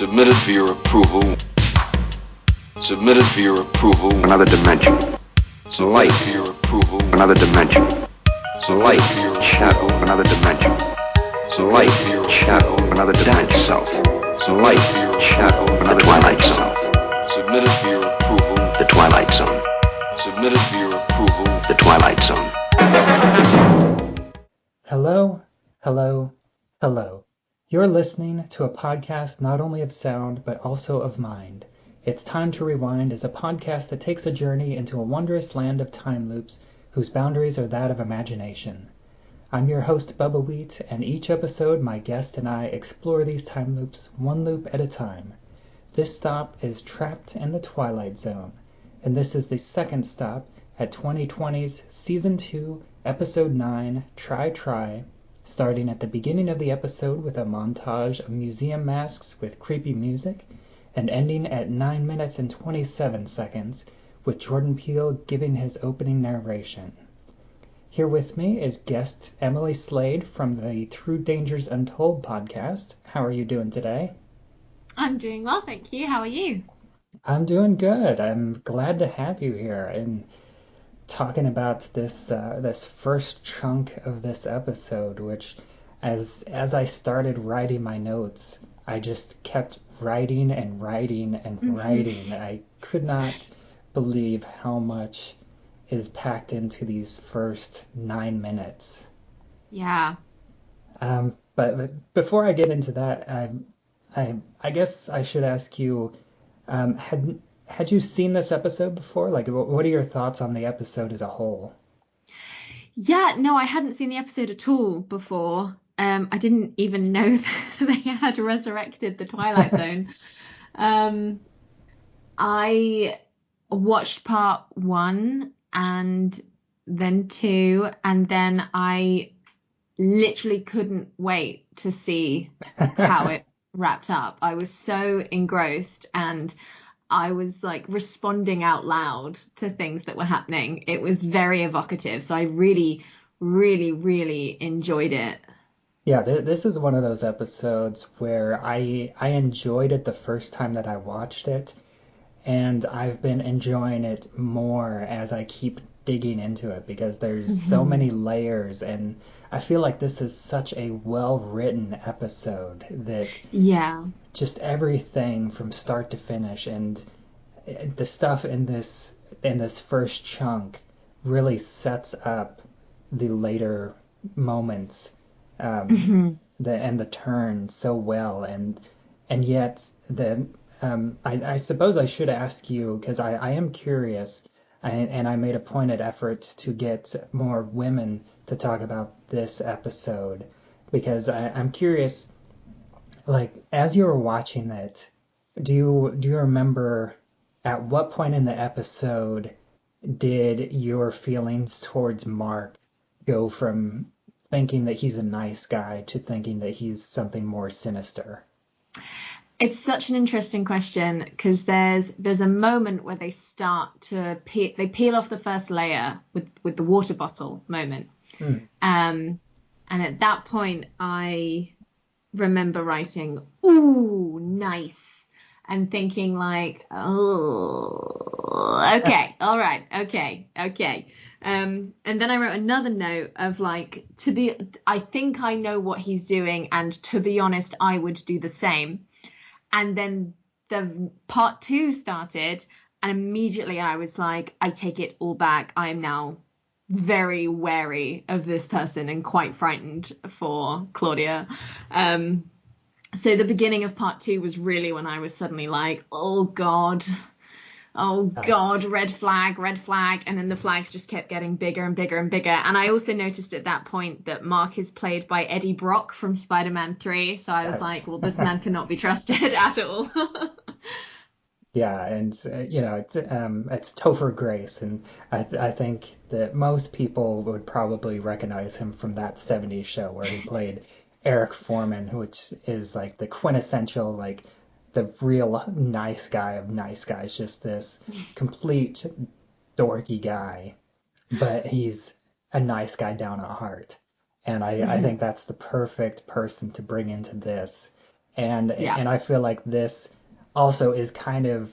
Submitted for your approval. Submitted for your approval. Another dimension. Submitted for your approval. Another dimension. Submitted for your Shadow. approval. Another dimension. Submitted for your Shadow. approval. Another dimension. Self. Submitted for your Shadow. approval. Another Twilight Zone. Submitted for your approval. The Twilight Zone. Submitted for your approval. The Twilight Zone. Hello, hello, hello. You're listening to a podcast not only of sound, but also of mind. It's Time to Rewind is a podcast that takes a journey into a wondrous land of time loops whose boundaries are that of imagination. I'm your host, Bubbawheat, and each episode my guest and I explore these time loops one loop at a time. This stop is Trapped in the Twilight Zone, and this is the second stop at 2020's Season 2, Episode 9, Try, starting at the beginning of the episode with a montage of museum masks with creepy music, and ending at 9 minutes and 27 seconds with Jordan Peele giving his opening narration. Here with me is guest Emily Slade from the Through Dangers Untold podcast. How are you doing today? I'm doing well, thank you. How are you? I'm doing good. I'm glad to have you here and talking about this first chunk of this episode, which as I started writing my notes, I just kept writing and writing and writing. I could not believe how much is packed into these first 9 minutes. Yeah. But before I get into that, I guess I should ask you, had you seen this episode before? Like, what are your thoughts on the episode as a whole? Yeah, no, I hadn't seen the episode at all before. I didn't even know that they had resurrected the Twilight Zone. I watched part 1 and then 2, and then I literally couldn't wait to see how it wrapped up. I was so engrossed, and I was like responding out loud to things that were happening. It was very evocative, so I really, really, really enjoyed it. Yeah, this is one of those episodes where I enjoyed it the first time that I watched it, and I've been enjoying it more as I keep digging into it because there's so many layers, and I feel like this is such a well-written episode that Yeah. just everything from start to finish, and the stuff in this first chunk really sets up the later moments, the turn so well, and yet I suppose I should ask you, because I am curious, and I made a pointed effort to get more women to talk about this episode, because I'm curious, like, as you were watching it, do you remember at what point in the episode did your feelings towards Mark go from thinking that he's a nice guy to thinking that he's something more sinister? It's such an interesting question because there's a moment where they start to peel off the first layer with the water bottle moment. And at that point I remember writing, "Ooh, nice," and thinking like, "Oh, okay, all right, okay." And then I wrote another note of like, I think I know what he's doing, and to be honest, I would do the same. And then the part 2 started, and immediately I was like, I take it all back. I am now very wary of this person and quite frightened for Claudia. So the beginning of part 2 was really when I was suddenly like, oh God, red flag. And then the flags just kept getting bigger and bigger and bigger. And I also noticed at that point that Mark is played by Eddie Brock from Spider-Man 3. So I was like, well, this man cannot be trusted at all. Yeah, and it's Topher Grace, and I think that most people would probably recognize him from that 70s show where he played Eric Foreman, which is like the quintessential, like, the real nice guy of nice guys, just this complete dorky guy, but he's a nice guy down at heart. And I think that's the perfect person to bring into this. And Yeah. and I feel like this also is kind of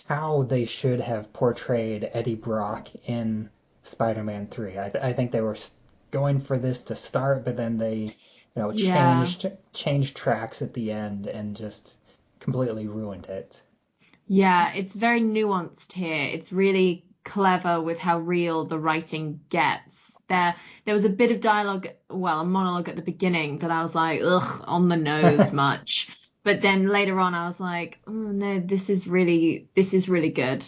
how they should have portrayed Eddie Brock in Spider-Man 3. I think they were going for this to start, but then they, Yeah. changed tracks at the end and just completely ruined it. Yeah, it's very nuanced here. It's really clever with how real the writing gets. There was a bit of dialogue, well, a monologue at the beginning that I was like, ugh, on the nose much. But then later on I was like, oh no, this is really good.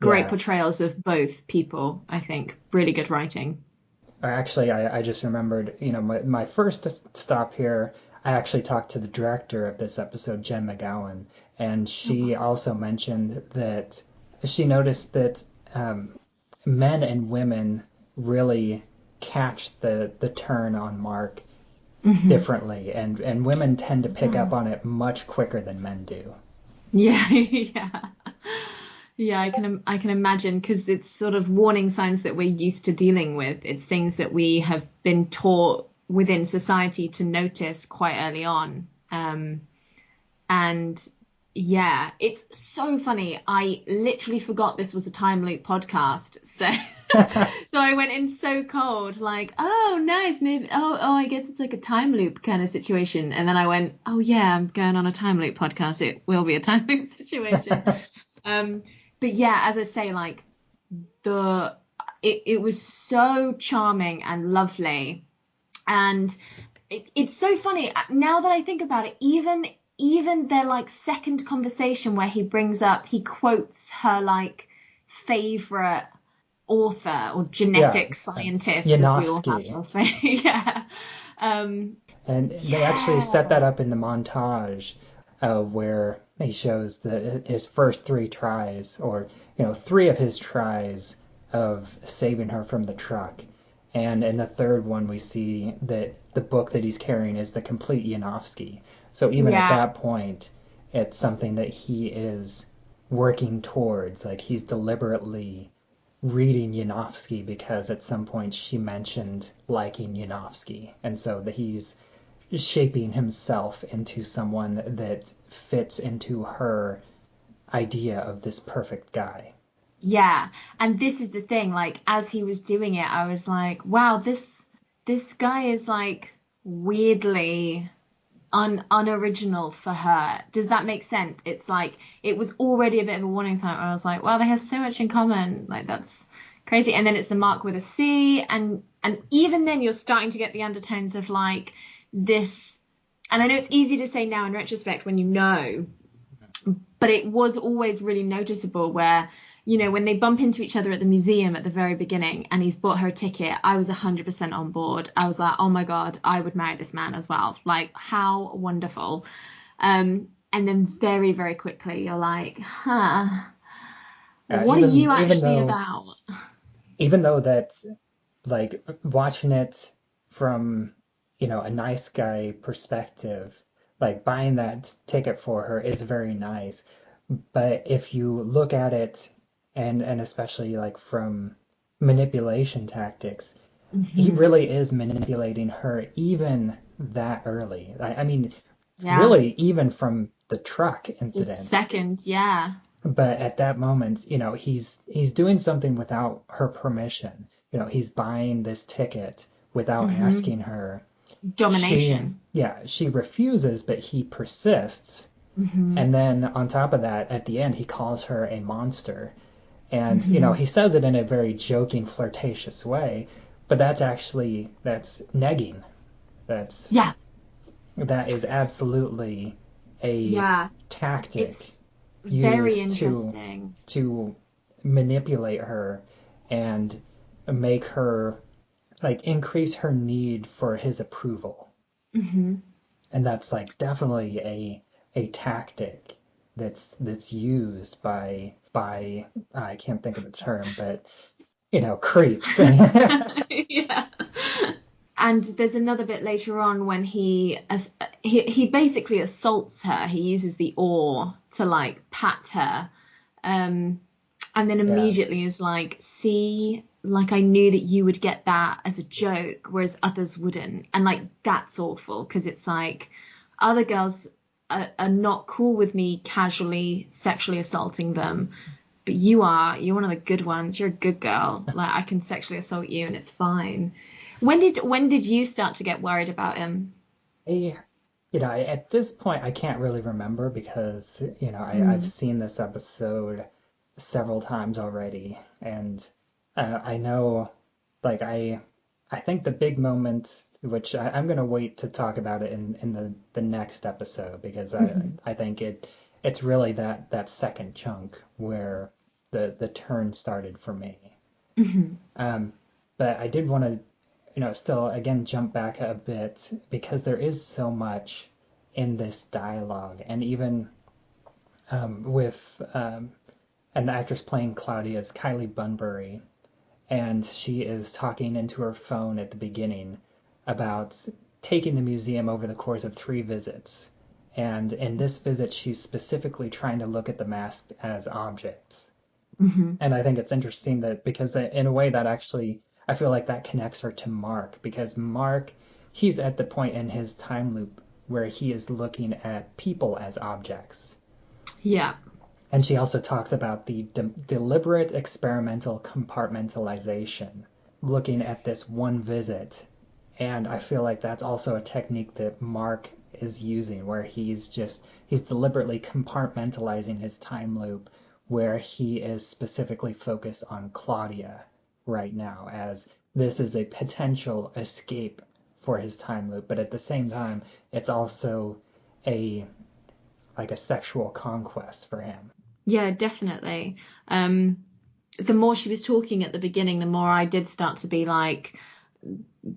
Great Yeah. portrayals of both people, I think. Really good writing. Actually, I just remembered, my first stop here, I actually talked to the director of this episode, Jen McGowan, and she also mentioned that she noticed that men and women really catch the turn on Mark differently, and women tend to pick up on it much quicker than men do. Yeah, yeah. Yeah, I can imagine because it's sort of warning signs that we're used to dealing with. It's things that we have been taught within society to notice quite early on. And yeah, it's so funny. I literally forgot this was a time loop podcast. So so I went in so cold, like, oh nice, maybe I guess it's like a time loop kind of situation. And then I went, oh yeah, I'm going on a time loop podcast. It will be a time loop situation. But yeah, as I say, like it was so charming and lovely, and it's so funny now that I think about it. Even their like second conversation where he quotes her like favorite author or genetic scientist, as we all have Yanofsky. to say. Yeah. And they actually set that up in the montage where he shows his first three tries, or three of his tries of saving her from the truck. And in the third one, we see that the book that he's carrying is the complete Yanofsky. So even at Yeah. that point, it's something that he is working towards. Like he's deliberately reading Yanofsky because at some point she mentioned liking Yanofsky, and so that he's shaping himself into someone that fits into her idea of this perfect guy. Yeah, and this is the thing, like as he was doing it, I was like, wow, this guy is like weirdly unoriginal for her. Does that make sense? It's like it was already a bit of a warning sign. I was like, wow, they have so much in common. Like that's crazy. And then it's the Mark with a C, and even then you're starting to get the undertones of like this. And I know it's easy to say now in retrospect when you know, but it was always really noticeable where, when they bump into each other at the museum at the very beginning and he's bought her a ticket, I was 100% on board. I was like, oh my God, I would marry this man as well. Like, how wonderful. And then very, very quickly, you're like, huh, what are you actually about? Even though that, like, watching it from, a nice guy perspective, like buying that ticket for her is very nice. But if you look at it, and especially like from manipulation tactics, he really is manipulating her even that early. I mean, Yeah. really even from the truck incident. Second, yeah. But at that moment, he's doing something without her permission. He's buying this ticket without asking her. Domination. She refuses, but he persists. And then on top of that, at the end, he calls her a monster. And, he says it in a very joking, flirtatious way, but that's negging. Yeah. That is absolutely a tactic It's very used interesting. to manipulate her and make her, like, increase her need for his approval. And that's, like, definitely a tactic that's used by I can't think of the term, but creeps. Yeah. And there's another bit later on when he basically assaults her. He uses the oar to like pat her, and then immediately is like, "See, like I knew that you would get that as a joke, whereas others wouldn't." And like that's awful because it's like other girls are not cool with me casually sexually assaulting them. But you're one of the good ones. You're a good girl. Like, I can sexually assault you and it's fine. When did you start to get worried about him? At this point, I can't really remember because, I've seen this episode several times already. And I know, like, I think the big moment, which I'm going to wait to talk about it in the next episode, because I think it's really that second chunk where the turn started for me. But I did want to, still, again, jump back a bit, because there is so much in this dialogue. And even with, and the actress playing Claudia is Kylie Bunbury, and she is talking into her phone at the beginning about taking the museum over the course of 3 visits. And in this visit, she's specifically trying to look at the masks as objects. And I think it's interesting that, because in a way that actually, I feel like that connects her to Mark, because Mark, he's at the point in his time loop where he is looking at people as objects. Yeah. And she also talks about the deliberate experimental compartmentalization, looking at this one visit. And I feel like that's also a technique that Mark is using, where he's deliberately compartmentalizing his time loop, where he is specifically focused on Claudia right now, as this is a potential escape for his time loop. But at the same time, it's also a sexual conquest for him. Yeah, definitely. The more she was talking at the beginning, the more I did start to be like,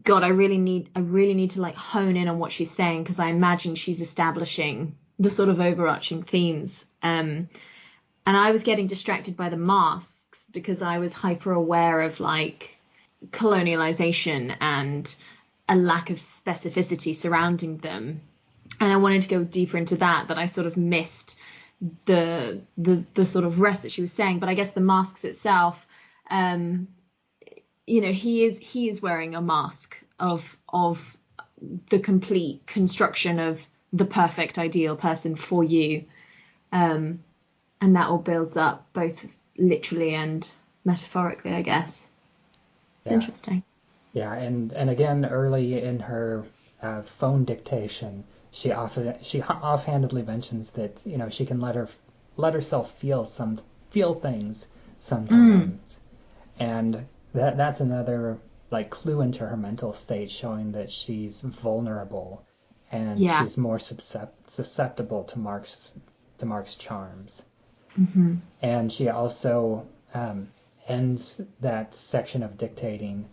God, I really need to like hone in on what she's saying, because I imagine she's establishing the sort of overarching themes. And I was getting distracted by the masks because I was hyper aware of like colonialization and a lack of specificity surrounding them. And I wanted to go deeper into that, but I sort of missed the sort of rest that she was saying. But I guess the masks itself, he is wearing a mask of the complete construction of the perfect ideal person for you. And that all builds up both literally and metaphorically, I guess. It's interesting. Yeah, and again, early in her phone dictation, she offhandedly mentions that she can let herself feel things sometimes, and that's another like clue into her mental state, showing that she's vulnerable and she's more susceptible to Mark's charms. And she also ends that section of dictating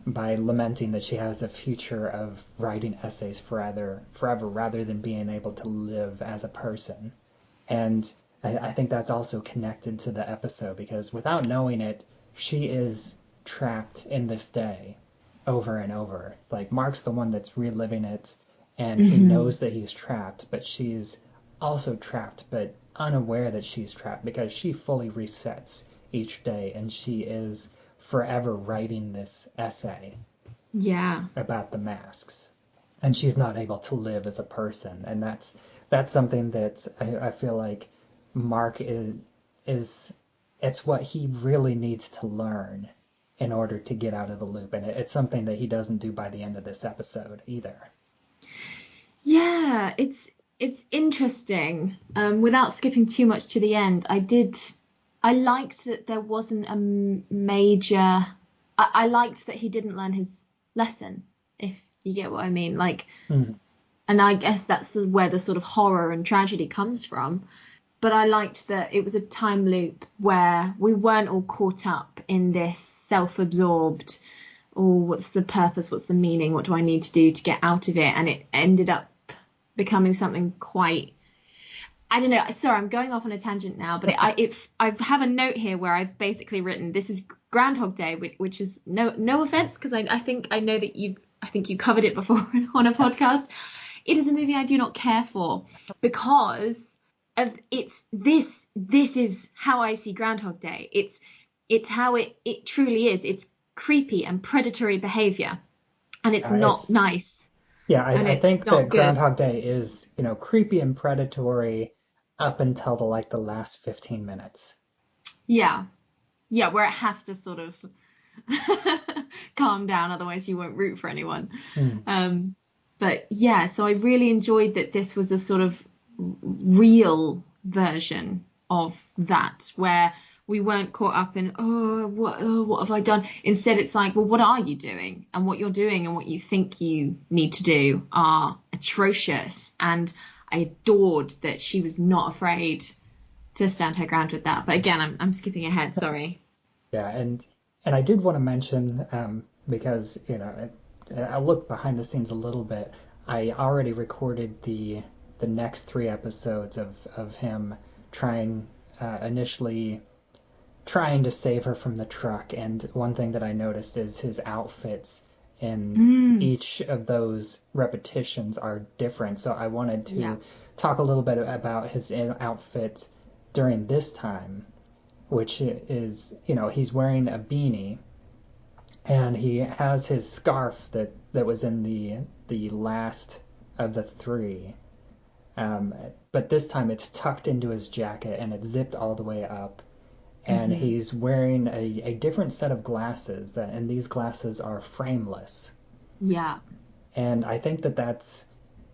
by lamenting that she has a future of writing essays forever rather than being able to live as a person. And I think that's also connected to the episode, because without knowing it, she is trapped in this day over and over. Like, Mark's the one that's reliving it, and he knows that he's trapped, but she's also trapped, but unaware that she's trapped, because she fully resets each day, and she is forever writing this essay about the masks, and she's not able to live as a person. And that's something that I feel like Mark is it's what he really needs to learn in order to get out of the loop, and it's something that he doesn't do by the end of this episode either. Yeah, it's interesting. Without skipping too much to the end, I liked that there wasn't a major. I liked that he didn't learn his lesson, if you get what I mean. Like, and I guess that's where the sort of horror and tragedy comes from. But I liked that it was a time loop where we weren't all caught up in this self-absorbed, what's the purpose, what's the meaning, what do I need to do to get out of it? And it ended up becoming something quite, I don't know. Sorry, I'm going off on a tangent now, but I have a note here where I've basically written, this is Groundhog Day, which is no offense, because I think I know that you covered it before on a podcast. It is a movie I do not care for, because of this is how I see Groundhog Day. It's how it truly is. It's creepy and predatory behavior, and it's not nice. Yeah, and I it's think that not good. Groundhog Day is, creepy and predatory up until the last 15 minutes. Yeah, yeah, where it has to sort of calm down, otherwise you won't root for anyone. Hmm. Um, but yeah, so I really enjoyed that this was a sort of real version of that, where we weren't caught up in, what have I done? Instead, it's like, well, what are you doing? And what you're doing and what you think you need to do are atrocious. And I adored that she was not afraid to stand her ground with that. But again, I'm skipping ahead, sorry. Yeah, and I did want to mention, because, I looked behind the scenes a little bit. I already recorded the next three episodes of him trying initially trying to save her from the truck. And one thing that I noticed is his outfits in Mm, each of those repetitions are different. So I wanted yeah. to talk a little bit about his outfit during this time, which is, he's wearing a beanie and he has his scarf that was in the last of the three. But this time it's tucked into his jacket and it's zipped all the way up. And Hmm. he's wearing a different set of glasses, and these glasses are frameless. Yeah. And I think that that's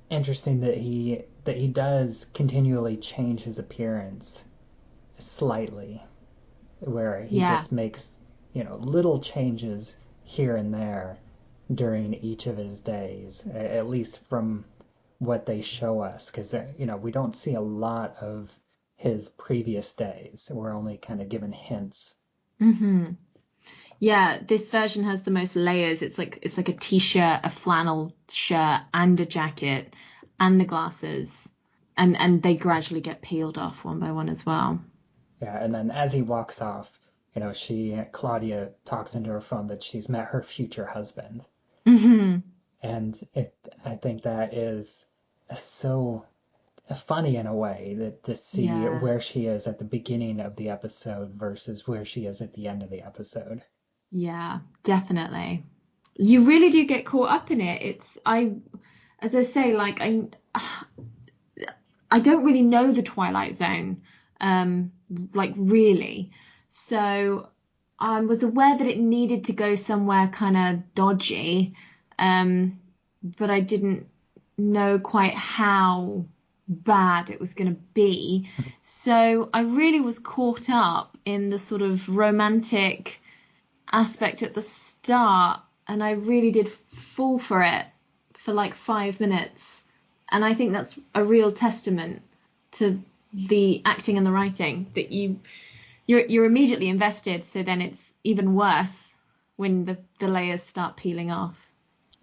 interesting that he does continually change his appearance slightly, where he Yeah. just makes, little changes here and there during each of his days, at least from what they show us, because, we don't see a lot of his previous days. We're only kind of given hints. Hmm. Yeah, this version has the most layers. It's like a t-shirt, a flannel shirt, and a jacket, and the glasses, and they gradually get peeled off one by one as well. Yeah, and then as he walks off, Claudia talks into her phone that she's met her future husband. Hmm. And I think that is so funny in a way, that to see Yeah. where she is at the beginning of the episode versus where she is at the end of the episode. Yeah, definitely. You really do get caught up in it. As I say, like I don't really know the Twilight Zone, like really. So I was aware that it needed to go somewhere kind of dodgy, um, but I didn't know quite how bad it was going to be. So I really was caught up in the sort of romantic aspect at the start, and I really did fall for it for like 5 minutes. And I think that's a real testament to the acting and the writing, that you're immediately invested, so then it's even worse when the layers start peeling off.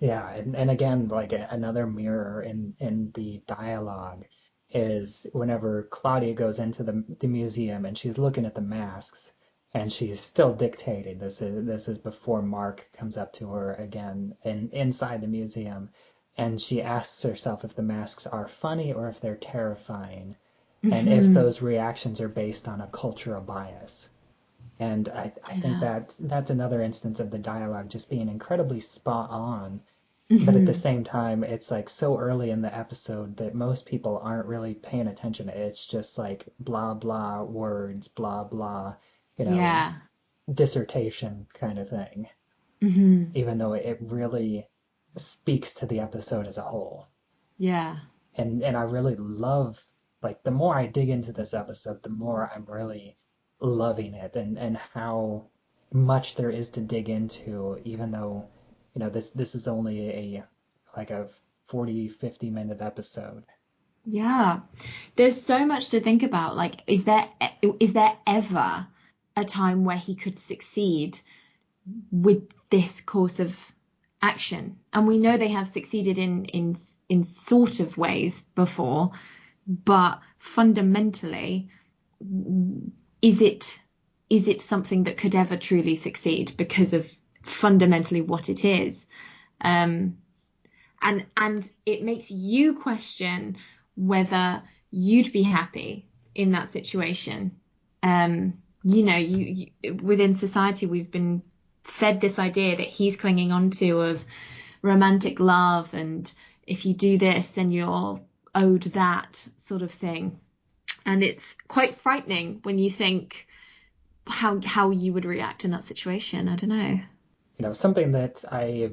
Yeah, and again, like another mirror in the dialogue is whenever Claudia goes into the museum and she's looking at the masks and she's still dictating. This is before Mark comes up to her again inside the museum, and she asks herself if the masks are funny or if they're terrifying, and if Hmm. those reactions are based on a cultural bias. And I think Yeah. that's another instance of the dialogue just being incredibly spot on, but at the Hmm. same time, it's like so early in the episode that most people aren't really paying attention. It's just like blah blah words, blah blah, you know, Yeah. dissertation kind of thing, Hmm. even though it really speaks to the episode as a whole. Yeah. And I really love, like, the more I dig into this episode, the more I'm really loving it, and how much there is to dig into, even though, this is only a 40-50 minute episode. Yeah. There's so much to think about. Like, is there ever a time where he could succeed with this course of action? And we know they have succeeded in sort of ways before, but fundamentally, is it is it something that could ever truly succeed because of fundamentally what it is? Um, and it makes you question whether you'd be happy in that situation. Within society, we've been fed this idea that he's clinging on to of romantic love and if you do this, then you're owed that sort of thing. And it's quite frightening when you think how you would react in that situation. I don't know. Something that I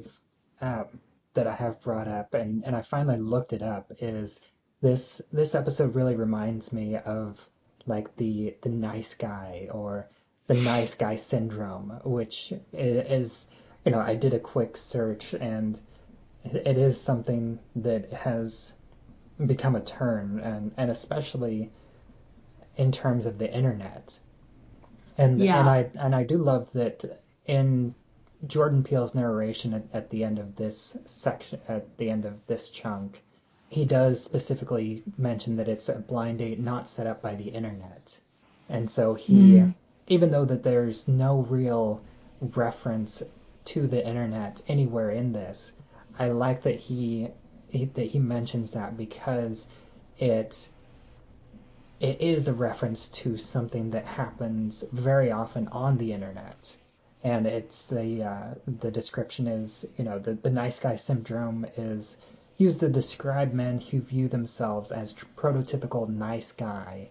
have brought up, and I finally looked it up, is this episode really reminds me of like the nice guy, or the nice guy syndrome, which is I did a quick search, and it is something that has become a term, and especially in terms of the internet. And I do love that in Jordan Peele's narration at the end of this section, at the end of this chunk, he does specifically mention that it's a blind date not set up by the internet. And so he, even though that there's no real reference to the internet anywhere in this, I like that he mentions that, because it is a reference to something that happens very often on the internet. And it's the description is, the nice guy syndrome is used to describe men who view themselves as prototypical nice guy,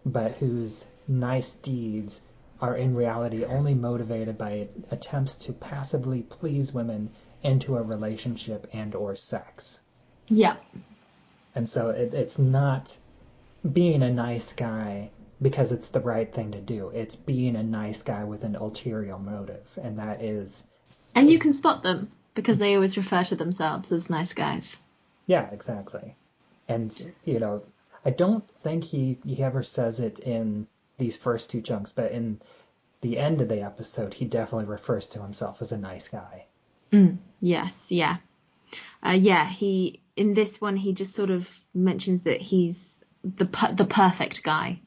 but whose nice deeds are in reality only motivated by attempts to passively please women into a relationship and or sex. Yeah. And so it's not being a nice guy because it's the right thing to do. It's being a nice guy with an ulterior motive, and that is... And you can spot them, because they always refer to themselves as nice guys. Yeah, exactly. And, I don't think he ever says it in these first two chunks, but in the end of the episode, he definitely refers to himself as a nice guy. Yes, yeah. He, in this one, he just sort of mentions that he's the perfect guy.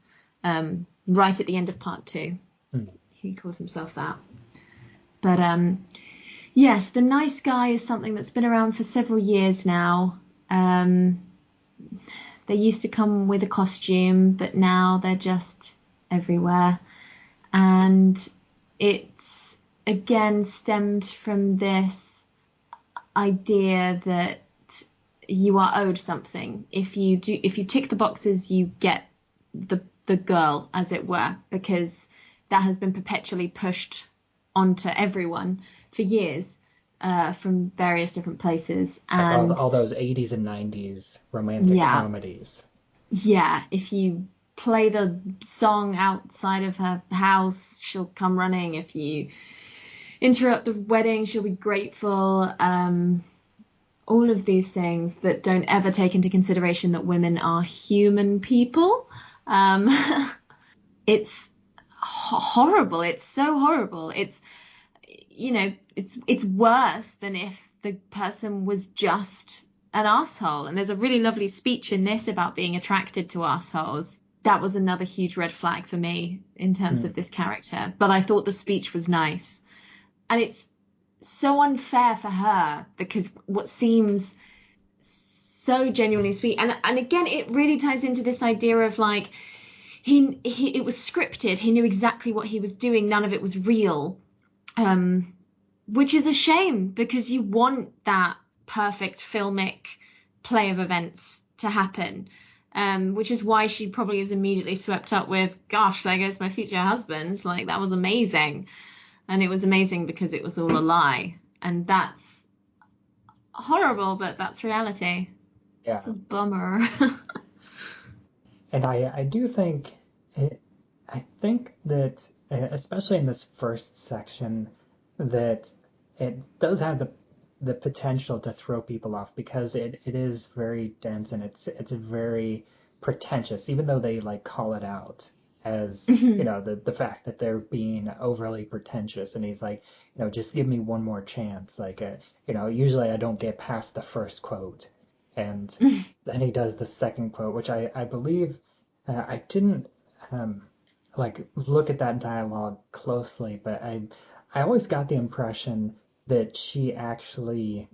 Right at the end of part 2. He calls himself that. But yes, the nice guy is something that's been around for several years now. They used to come with a costume, but now they're just everywhere. And it's again stemmed from this idea that you are owed something. If you tick the boxes, you get the girl, as it were, because that has been perpetually pushed onto everyone for years, from various different places. And like all those 80s and 90s romantic comedies. Yeah, if you play the song outside of her house, she'll come running. If you interrupt the wedding, she'll be grateful. All of these things that don't ever take into consideration that women are human people. It's horrible. It's so horrible. It's, it's worse than if the person was just an asshole. And there's a really lovely speech in this about being attracted to assholes. That was another huge red flag for me in terms of this character. But I thought the speech was nice. And it's so unfair for her, because what seems so genuinely sweet, and again, it really ties into this idea of like it was scripted. He knew exactly what he was doing. None of it was real, which is a shame, because you want that perfect filmic play of events to happen, which is why she probably is immediately swept up with, gosh, there goes my future husband. Like, that was amazing. And it was amazing because it was all a lie. And that's horrible, but that's reality. Yeah. It's a bummer. And I do think, I think that, especially in this first section, that it does have the potential to throw people off, because it is very dense, and it's very pretentious, even though they like call it out as the fact that they're being overly pretentious. And he's like, just give me one more chance, like usually I don't get past the first quote, and then he does the second quote, which I believe I didn't like look at that dialogue closely, but I always got the impression that she actually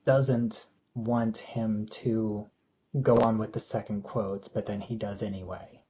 doesn't want him to go on with the second quotes, but then he does anyway.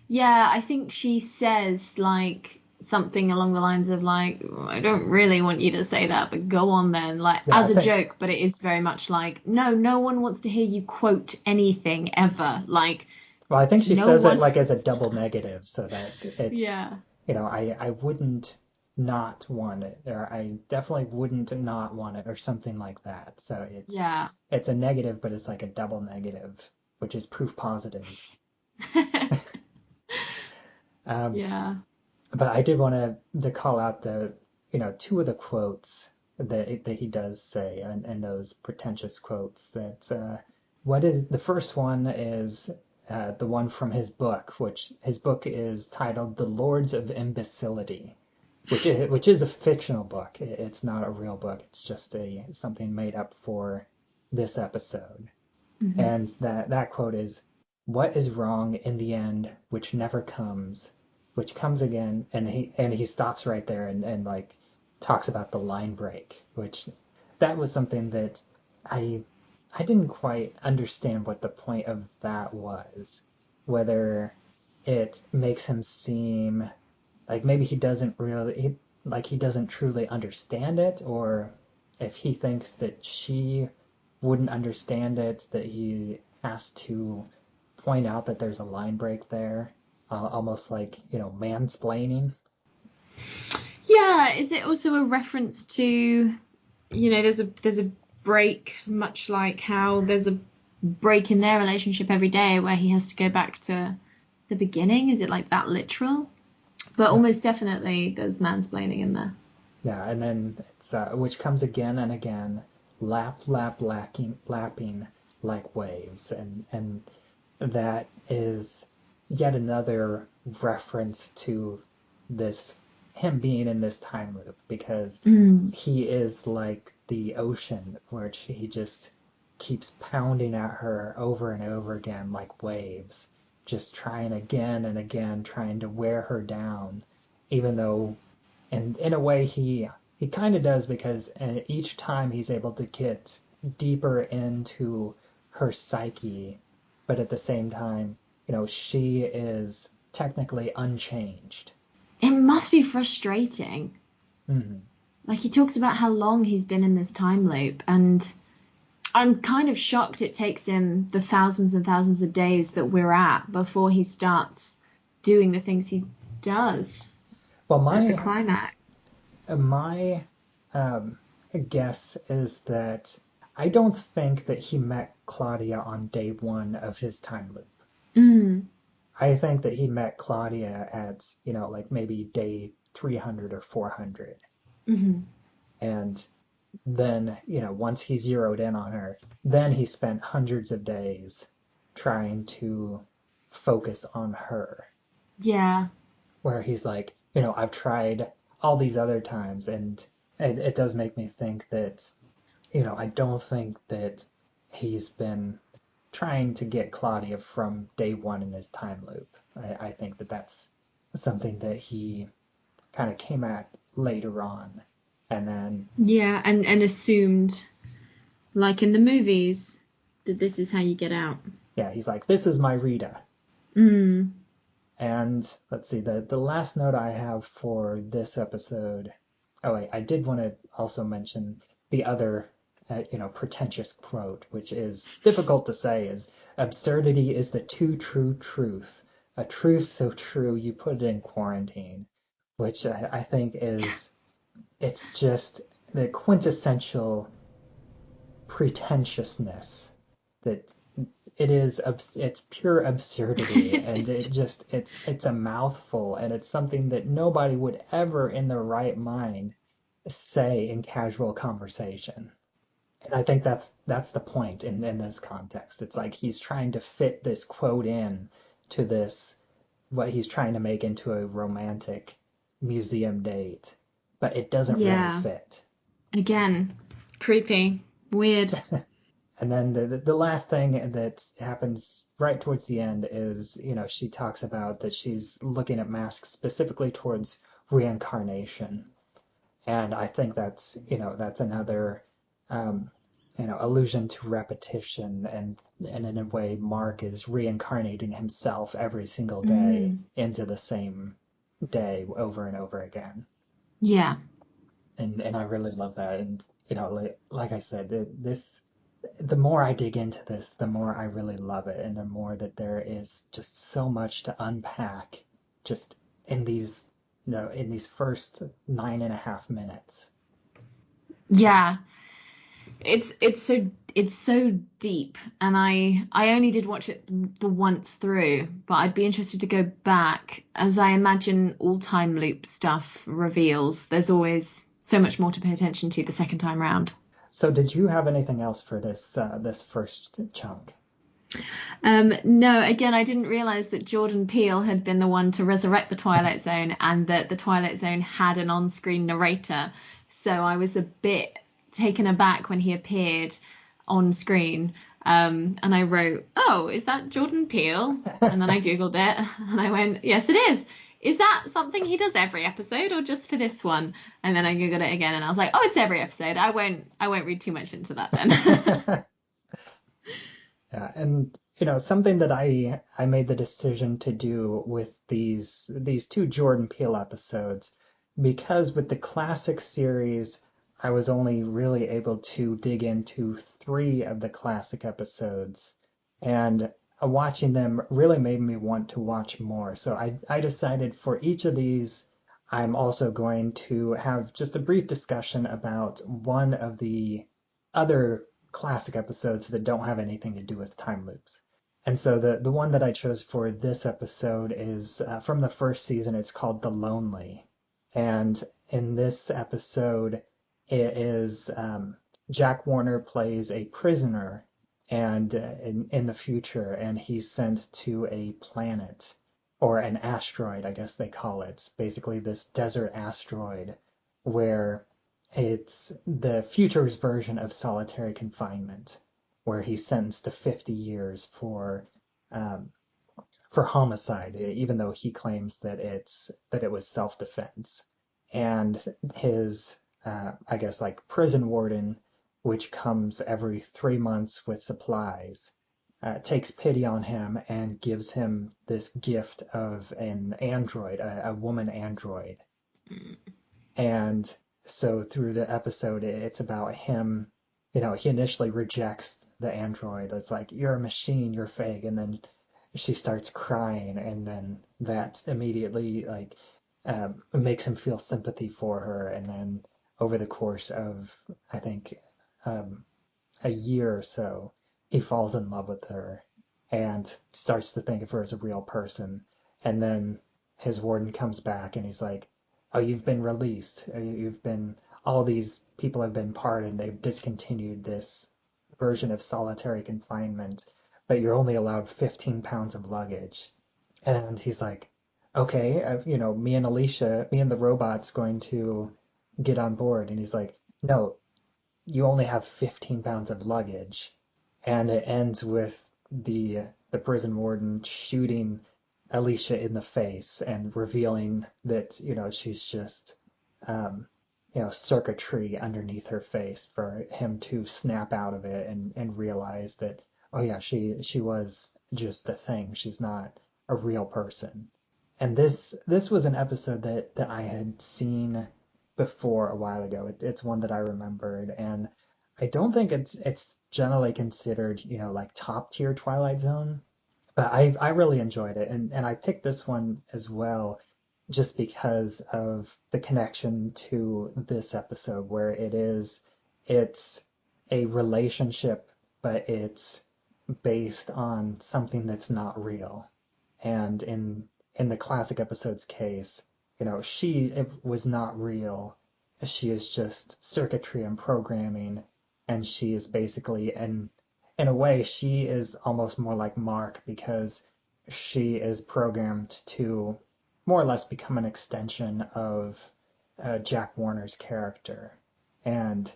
Yeah, I think she says, like, something along the lines of like, I don't really want you to say that, but go on then, like Yeah, as a joke. But it is very much like, no one wants to hear you quote anything ever. Like, well, I think she no says it one. like as a double negative, so that it's, Yeah. I wouldn't not want it, or I definitely wouldn't not want it, or something like that. So Yeah. it's a negative, but it's like a double negative, which is proof positive. Um, Yeah. but I did want to call out two of the quotes that he does say, and those pretentious quotes. What is the first one is the one from his book, which his book is titled "The Lords of Imbecility," which is a fictional book. It's not a real book. It's just something made up for this episode. Hmm. And that quote is, "What is wrong in the end, which never comes, which comes again," and he stops right there and like talks about the line break, which that was something that I I didn't quite understand what the point of that was. Whether it makes him seem like maybe he doesn't truly understand it, or if he thinks that she wouldn't understand it, that he has to point out that there's a line break there, almost like, mansplaining. Yeah. Is it also a reference to, there's a break, much like how there's a break in their relationship every day where he has to go back to the beginning? Is it like that literal? But Yeah, almost definitely there's mansplaining in there. yeah, and then it's which comes again and again, lapping like waves, and that is yet another reference to this him being in this time loop, because Mm. he is like the ocean, which he just keeps pounding at her over and over again like waves, just trying again and again, trying to wear her down, even though, and in a way he kind of does, because each time he's able to get deeper into her psyche, but at the same time, she is technically unchanged. It must be frustrating. Hmm. Like he talks about how long he's been in this time loop, and I'm kind of shocked it takes him the thousands and thousands of days that we're at before he starts doing the things he does Well, at the my climax. my um, guess is that I don't think that he met Claudia on day one of his time loop. Mm. I think that he met Claudia at, like maybe day 300 or 400. Hmm. And then, once he zeroed in on her, then he spent hundreds of days trying to focus on her. Yeah. Where he's like, I've tried all these other times, and it does make me think that, I don't think that he's been trying to get Claudia from day one in his time loop. I think that that's something that he kind of came at later on. And then, Yeah, and assumed, like in the movies, that this is how you get out. yeah, he's like, this is my Rita. Mm. And let's see, the last note I have for this episode. Oh, wait, I did want to also mention the other, pretentious quote, which is difficult to say, is "Absurdity is the too true truth, a truth so true you put it in quarantine," which I think it's just the quintessential pretentiousness that it's pure absurdity, and it's a mouthful, and it's something that nobody would ever in their right mind say in casual conversation. And I think that's the point in this context. It's like he's trying to fit this quote in to this, what he's trying to make into a romantic museum date, but it doesn't really Yeah. fit. Again, creepy, weird. And then the last thing that happens right towards the end is, she talks about that she's looking at masks specifically towards reincarnation. And I think that's another, um, allusion to repetition, and in a way, Mark is reincarnating himself every single day Mm. into the same day over and over again. Yeah. And I really love that. And like I said, the more I dig into this, the more I really love it, and the more that there is just so much to unpack just in these in these first 9.5 minutes. Yeah. It's so deep, and I only did watch it the once through, but I'd be interested to go back, as I imagine all time loop stuff reveals. There's always so much more to pay attention to the second time round. So did you have anything else for this first chunk? No, again, I didn't realize that Jordan Peele had been the one to resurrect the Twilight Zone, and that the Twilight Zone had an on-screen narrator. So I was a bit taken aback when he appeared on screen. And I wrote, "Oh, is that Jordan Peele?" And then I Googled it and I went, "Yes, it is. Is that something he does every episode or just for this one?" And then I Googled it again and I was like, "Oh, it's every episode. I won't read too much into that then." Yeah, and something that I made the decision to do with these two Jordan Peele episodes, because with the classic series I was only really able to dig into 3 of the classic episodes, and watching them really made me want to watch more. So I decided for each of these I'm also going to have just a brief discussion about one of the other classic episodes that don't have anything to do with time loops. And so the one that I chose for this episode is from the first season. It's called The Lonely. And in this episode, it is Jack Warner plays a prisoner and in the future, and he's sent to a planet or an asteroid, I guess they call it. Basically, this desert asteroid where it's the future's version of solitary confinement, where he's sentenced to 50 years um, for homicide, even though he claims that it was self-defense. And his, I guess, like prison warden, which comes every 3 months with supplies, takes pity on him and gives him this gift of an android, a woman android. And so through the episode, it's about him. He initially rejects the android. It's like, "You're a machine, you're fake." And then she starts crying, and then that immediately makes him feel sympathy for her. And then over the course of, I think, a year or so, he falls in love with her and starts to think of her as a real person. And then his warden comes back and he's like, "Oh, you've been released. All these people have been pardoned. They've discontinued this version of solitary confinement, but you're only allowed 15 pounds of luggage." And he's like, "Okay, me and the robot's going to get on board." And he's like, "No, you only have 15 pounds of luggage." And it ends with the prison warden shooting Alicia in the face and revealing that, she's just, circuitry underneath her face, for him to snap out of it and realize that, oh yeah, she was just a thing. She's not a real person. And this was an episode that I had seen before a while ago. It's one that I remembered, and I don't think it's generally considered, like top tier Twilight Zone, but I really enjoyed it, and I picked this one as well just because of the connection to this episode, where it's a relationship, but it's based on something that's not real. And in the classic episode's case, she it was not real. She is just circuitry and programming, and she is basically, in a way, she is almost more like Mark, because she is programmed to more or less become an extension of Jack Warner's character. And,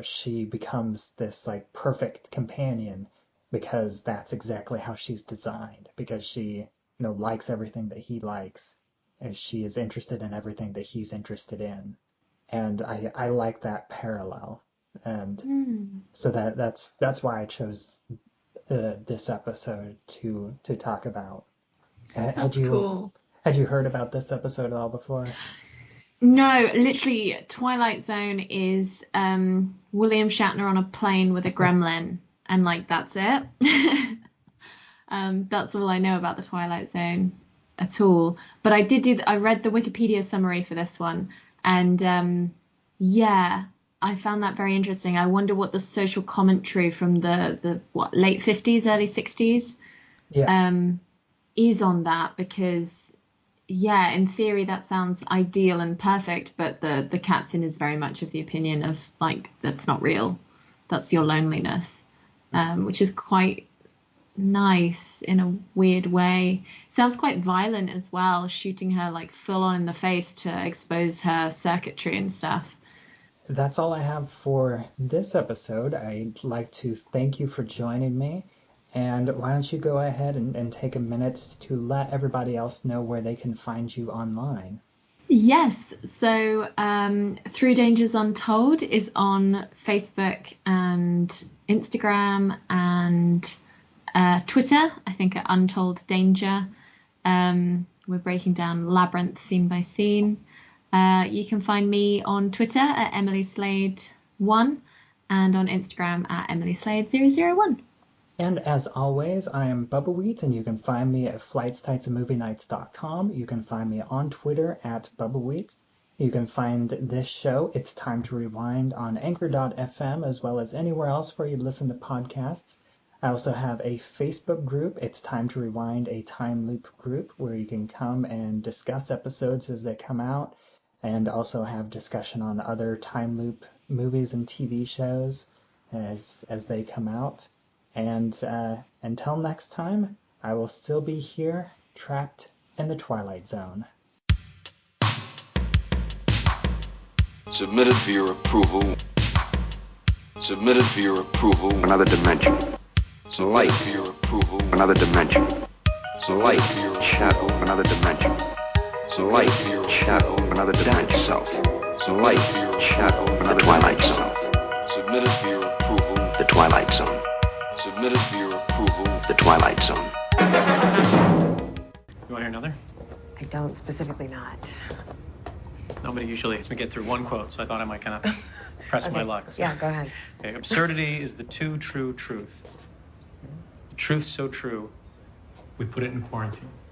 she becomes this like perfect companion because that's exactly how she's designed, because she, likes everything that he likes, and she is interested in everything that he's interested in. And I like that parallel. And so that's why I chose this episode to talk about. Had That's you cool. Had you heard about this episode at all before? No, literally, Twilight Zone is William Shatner on a plane with a gremlin, and like that's it. That's all I know about the Twilight Zone at all. But I read the Wikipedia summary for this one, and yeah, I found that very interesting. I wonder what the social commentary from the late 50s, early 60s is on that, because yeah, in theory that sounds ideal and perfect, but the captain is very much of the opinion of like, that's not real, that's your loneliness, which is quite nice in a weird way. Sounds quite violent as well, shooting her like full on in the face to expose her circuitry and stuff. That's all I have for this episode. I'd like to thank you for joining me. And why don't you go ahead and take a minute to let everybody else know where they can find you online? Yes, so Through Dangers Untold is on Facebook and Instagram and Twitter, I think at Untold Danger. We're breaking down Labyrinth scene by scene. You can find me on Twitter at Emily Slade 1 and on Instagram at Emily Slade 001. And as always, I am Bubbawheat, and you can find me at flightstitesandmovienights.com. You can find me on Twitter at Bubbawheat. You can find this show, It's Time to Rewind, on Anchor.fm, as well as anywhere else where you listen to podcasts. I also have a Facebook group, It's Time to Rewind, a time loop group, where you can come and discuss episodes as they come out, and also have discussion on other time loop movies and TV shows as they come out. And until next time, I will still be here, trapped in the Twilight Zone. Submitted for your approval. Submitted for your approval. Another dimension. Submitted Light. for your approval. Another dimension. Submitted Light. for your Shadow. approval. Another dimension. Submitted Light. for your Shadow. approval. Another dimension. Self. Submitted Light. for your Shadow. approval. Another Twilight Zone. Submitted for your approval. The Twilight Zone. Submitted for your approval. The Twilight Zone. You want to hear another? I don't, specifically not. Nobody usually lets me get through one quote, so I thought I might kind of press my luck. So. Yeah, go ahead. Okay, absurdity is the too true truth. The truth so true, we put it in quarantine.